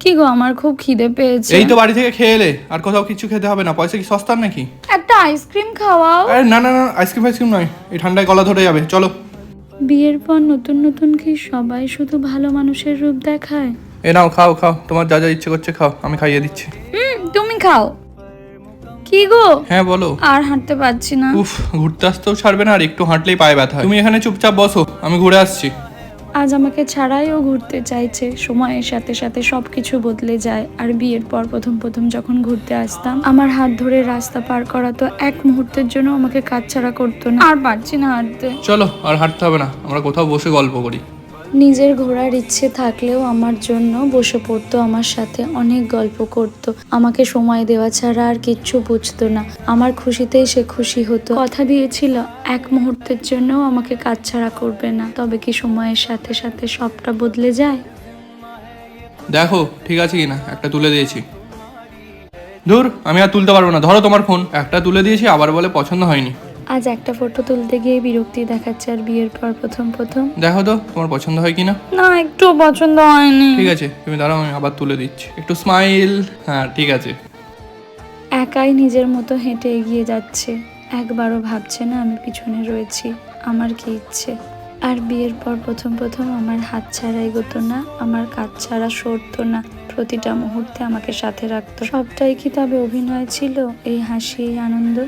কি গো, আমার খুব খিদে পেয়েছে। এই তো বাড়ি থেকে খেয়ে এলে, আর কোথাও কিছু খেতে হবে না। পয়সা কি সস্তার নাকি? একটা আইসক্রিম খাওয়াও। আরে না না না, আইসক্রিম নয়, এই ঠান্ডায় গলা ধরে যাবে, চলো। বিয়ের পর নতুন নতুন কি সবাই শুধু ভালো মানুষের রূপ দেখায়? এ নাও, খাও খাও, তোমার যা যা ইচ্ছে করছে খাও, আমি খাইয়ে দিচ্ছি। তুমি খাও। কি গো? হ্যাঁ বলো। আর হাঁটতে পারছি না। উফ, ঘুরতে আসতেও ছাড়বে না, আর একটু হাঁটলেই পায়ে ব্যথা হয়। তুমি এখানে চুপচাপ বসো, আমি ঘুরে আসছি। আজ আমাকে ছাড়াই ও ঘুরতে চাইছে। সময়ের সাথে সাথে সবকিছু বদলে যায়। আর বিয়ের পর প্রথম প্রথম যখন ঘুরতে আসতাম, আমার হাত ধরে রাস্তা পার করা তো এক মুহূর্তের জন্য আমাকে কাজ ছাড়া করতো না। আর পারছি না হাঁটতে। চলো, আর হাঁটতে হবে না, আমরা কোথাও বসে গল্প করি। নিজের ঘোরার ইচ্ছে থাকলেও আমার জন্য বসে পড়তো, আমার সাথে অনেক গল্প করত। আমাকে সময় দেওয়া ছাড়া আর কিচ্ছু বুঝতো না। আমার খুশিতেই সে খুশি হতো। কথা দিয়েছিল এক মুহূর্তের জন্য আমাকে কাজ ছাড়া করবে না। তবে কি সময়ের সাথে সাথে সবটা বদলে যায়? দেখো ঠিক আছে কিনা, একটা তুলে দিয়েছি। ধুর, আমি আর তুলতে পারবো না, ধরো তোমার ফোন। একটা তুলে দিয়েছি, আবার বলে পছন্দ হয়নি। আজ একটা ফটো তুলতে গিয়ে বিরক্তি দেখাচ্ছে। আর বিয়ের পর প্রথম প্রথম। দেখো তো তোমার পছন্দ হয় কিনা। না, একটু পছন্দ হয়নি। ঠিক আছে, তুমি দাঁড়াও, আমি আবার তুলে দিচ্ছি। একটু স্মাইল। হ্যাঁ ঠিক আছে। একাই নিজের মতো হেঁটে এগিয়ে যাচ্ছে। একবারও ভাবছে না আমি পিছনে রয়েছি। আমার কি ইচ্ছে। আর বিয়ের পর প্রথম প্রথম আমার হাত ছাড়া এগোতো না, আমার কাজ ছাড়া সরতো না। প্রতিটা মুহূর্তে আমাকে সাথে রাখতো। সবটাই কি তবে অভিনয় ছিল? এই হাসি, এই আনন্দ?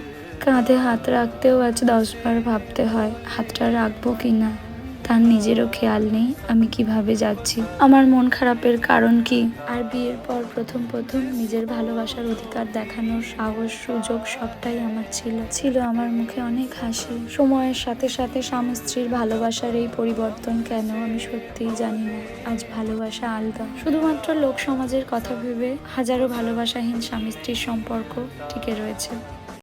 কাঁধে হাত রাখতেও আজ 10 বার ভাবতে হয় হাতটা রাখবো কিনা। তার নিজেরও খেয়াল নেই আমি কিভাবে যাচ্ছি। আমার মন খারাপের কারণ কি? আর বিয়ের পর প্রথম প্রথম নিজের ভালোবাসার অধিকার দেখানোর সাহস, সুযোগ সবটাই আমার ছিল আমার মুখে অনেক হাসি। সময়ের সাথে সাথে স্বামী স্ত্রীর ভালোবাসার এই পরিবর্তন কেন আমি সত্যিই জানি না। আজ ভালোবাসা আলগা, শুধুমাত্র লোক সমাজের কথা ভেবে হাজারো ভালোবাসাহীন স্বামী স্ত্রীর সম্পর্ক টিকে রয়েছে।